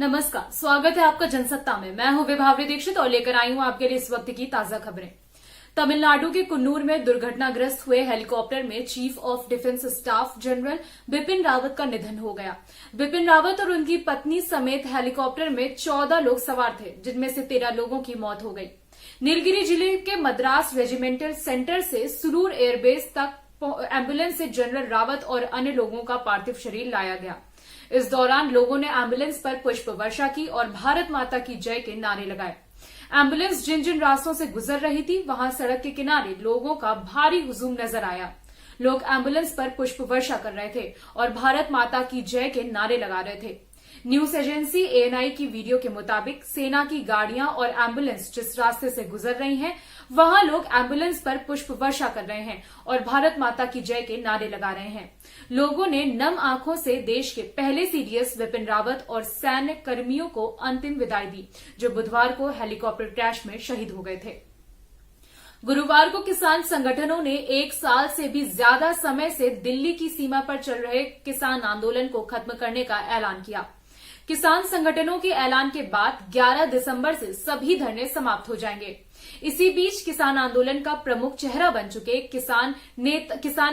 नमस्कार, स्वागत है आपका जनसत्ता में। मैं हूं विभावरी दीक्षित और लेकर आई हूं आपके लिए इस वक्त की ताजा खबरें। तमिलनाडु के कुन्नूर में दुर्घटनाग्रस्त हुए हेलीकॉप्टर में chief of defence staff general Bipin Rawat का निधन हो गया। बिपिन रावत और उनकी पत्नी समेत हेलीकॉप्टर में 14 लोग सवार थे, जिनमें से 13 लोगों की मौत हो गई। नीलगिरी जिले के मद्रास रेजिमेंटल सेंटर से सुरूर एयरबेस तक एम्बुलेंस से जनरल रावत और अन्य लोगों का पार्थिव शरीर लाया गया। इस दौरान लोगों ने एम्बुलेंस पर पुष्प वर्षा की और भारत माता की जय के नारे लगाए। एम्बुलेंस जिन जिन रास्तों से गुजर रही थी, वहां सड़क के किनारे लोगों का भारी हुजूम नजर आया। लोग एम्बुलेंस पर पुष्प वर्षा कर रहे थे और भारत माता की जय के नारे लगा रहे थे। न्यूज एजेंसी एएनआई की वीडियो के मुताबिक सेना की गाड़ियां और एम्बुलेंस जिस रास्ते से गुजर रही हैं, वहां लोग एम्बुलेंस पर पुष्प वर्षा कर रहे हैं और भारत माता की जय के नारे लगा रहे हैं। लोगों ने नम आंखों से देश के पहले सीडीएस बिपिन रावत और सैन्य कर्मियों को अंतिम विदाई दी, जो बुधवार को हेलीकॉप्टर क्रैश में शहीद हो गए थे। गुरुवार को किसान संगठनों ने 1 साल से भी ज्यादा समय से दिल्ली की सीमा पर चल रहे किसान आंदोलन को खत्म करने का ऐलान किया। किसान संगठनों के ऐलान के बाद 11 दिसंबर से सभी धरने समाप्त हो जाएंगे। इसी बीच किसान आंदोलन का प्रमुख चेहरा बन चुके किसान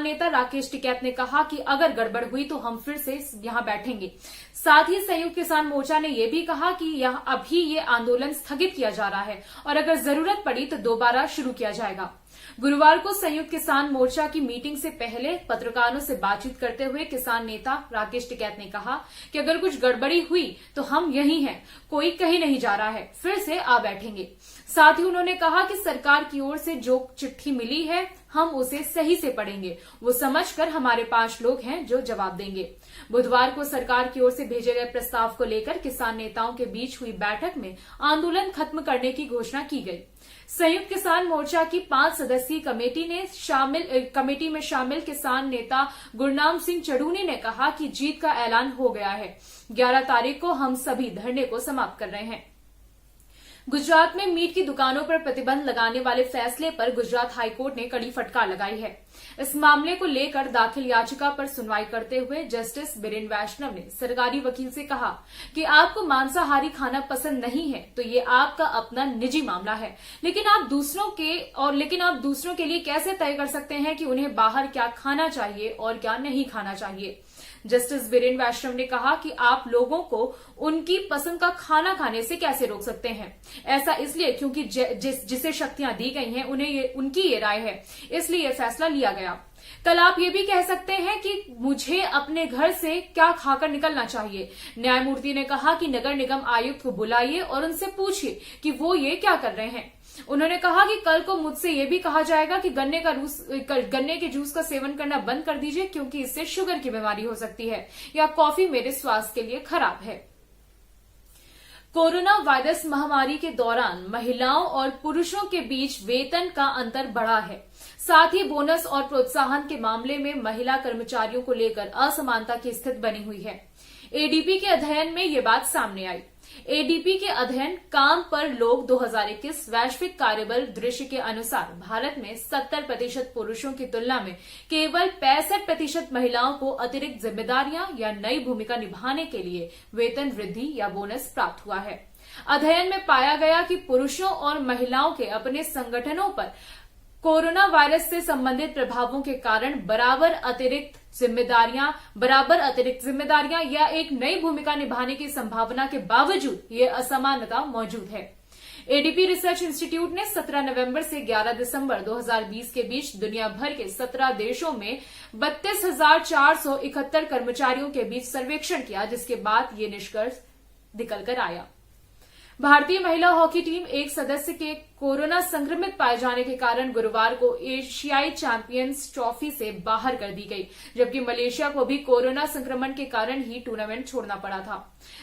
नेता राकेश टिकैत ने कहा कि अगर गड़बड़ हुई तो हम फिर से यहां बैठेंगे। साथ ही संयुक्त किसान मोर्चा ने यह भी कहा कि अभी ये आंदोलन स्थगित किया जा रहा है और अगर जरूरत पड़ी तो दोबारा शुरू किया जाएगा। गुरुवार को संयुक्त किसान मोर्चा की मीटिंग से पहले पत्रकारों से बातचीत करते हुए किसान नेता राकेश टिकैत ने कहा कि अगर कुछ गड़बड़ी हुई तो हम यही हैं, कोई कहीं नहीं जा रहा है, फिर से आ बैठेंगे। साथ ही उन्होंने कहा कि सरकार की ओर से जो चिट्ठी मिली है, हम उसे सही से पढ़ेंगे। वो समझकर हमारे 5 लोग हैं जो जवाब देंगे। बुधवार को सरकार की ओर से भेजे गए प्रस्ताव को लेकर किसान नेताओं के बीच हुई बैठक में आंदोलन खत्म करने की घोषणा की गई। संयुक्त किसान मोर्चा की 5 सदस्यीय कमेटी में शामिल किसान नेता गुरनाम सिंह चढ़ूनी ने कहा कि जीत का ऐलान हो गया है। 11 तारीख को हम सभी धरने को समाप्त कर रहे हैं। गुजरात में मीट की दुकानों पर प्रतिबंध लगाने वाले फैसले पर गुजरात हाईकोर्ट ने कड़ी फटकार लगाई है। इस मामले को लेकर दाखिल याचिका पर सुनवाई करते हुए जस्टिस बीरेन वैष्णव ने सरकारी वकील से कहा कि आपको मांसाहारी खाना पसंद नहीं है तो ये आपका अपना निजी मामला है, लेकिन आप दूसरों के लिए कैसे तय कर सकते हैं कि उन्हें बाहर क्या खाना चाहिए और क्या नहीं खाना चाहिए। जस्टिस बीरेन वैष्णव ने कहा कि आप लोगों को उनकी पसंद का खाना खाने से कैसे रोक सकते हैं। ऐसा इसलिए क्योंकि जिसे शक्तियां दी गई हैं उनकी ये राय है, इसलिए यह फैसला लिया गया। कल आप ये भी कह सकते हैं कि मुझे अपने घर से क्या खाकर निकलना चाहिए। न्यायमूर्ति ने कहा कि नगर निगम आयुक्त को बुलाइए और उनसे पूछिए कि वो ये क्या कर रहे हैं। उन्होंने कहा कि कल को मुझसे यह भी कहा जाएगा कि गन्ने के जूस का सेवन करना बंद कर दीजिए क्योंकि इससे शुगर की बीमारी हो सकती है, या कॉफी मेरे स्वास्थ्य के लिए खराब है। कोरोना वायरस महामारी के दौरान महिलाओं और पुरुषों के बीच वेतन का अंतर बढ़ा है। साथ ही बोनस और प्रोत्साहन के मामले में महिला कर्मचारियों को लेकर असमानता की स्थिति बनी हुई है। एडीपी के अध्ययन में ये बात सामने आई। एडीपी के अध्ययन काम पर लोग 2021 वैश्विक कार्यबल दृश्य के अनुसार भारत में 70% पुरुषों की तुलना में केवल 65% महिलाओं को अतिरिक्त जिम्मेदारियां या नई भूमिका निभाने के लिए वेतन वृद्धि या बोनस प्राप्त हुआ है। अध्ययन में पाया गया कि पुरुषों और महिलाओं के अपने संगठनों पर कोरोना वायरस से संबंधित प्रभावों के कारण बराबर अतिरिक्त जिम्मेदारियां या एक नई भूमिका निभाने की संभावना के बावजूद ये असमानता मौजूद है। एडीपी रिसर्च इंस्टीट्यूट ने 17 नवंबर से 11 दिसंबर 2020 के बीच दुनिया भर के 17 देशों में 32,471 कर्मचारियों के बीच सर्वेक्षण किया, जिसके बाद ये निष्कर्ष निकलकर आया। भारतीय महिला हॉकी टीम एक सदस्य के कोरोना संक्रमित पाए जाने के कारण गुरुवार को एशियाई चैंपियंस ट्रॉफी से बाहर कर दी गई, जबकि मलेशिया को भी कोरोना संक्रमण के कारण ही टूर्नामेंट छोड़ना पड़ा था।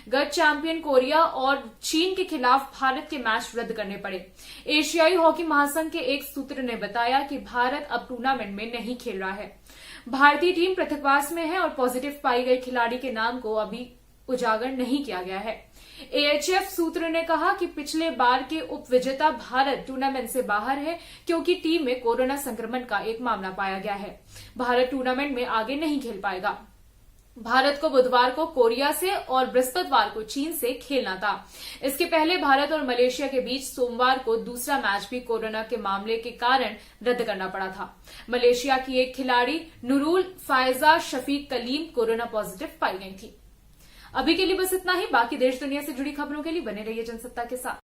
गत चैंपियन कोरिया और चीन के खिलाफ भारत के मैच रद्द करने पड़े। एशियाई हॉकी महासंघ के एक सूत्र ने बताया कि भारत अब टूर्नामेंट में नहीं खेल रहा है। भारतीय टीम पृथकवास में है और पॉजिटिव पाई गई खिलाड़ी के नाम को अभी उजागर नहीं किया गया है। एएचएफ सूत्र ने कहा कि पिछले बार के उपविजेता भारत टूर्नामेंट से बाहर है क्योंकि टीम में कोरोना संक्रमण का एक मामला पाया गया है। भारत टूर्नामेंट में आगे नहीं खेल पाएगा। भारत को बुधवार को कोरिया से और बृहस्पतिवार को चीन से खेलना था। इसके पहले भारत और मलेशिया के बीच सोमवार को दूसरा मैच भी कोरोना के मामले के कारण रद्द करना पड़ा था। मलेशिया की एक खिलाड़ी नूरुल फायजा शफीक कलीम कोरोना पॉजिटिव पाई गई थी। अभी के लिए बस इतना ही। बाकी देश दुनिया से जुड़ी खबरों के लिए बने रहिए जनसत्ता के साथ।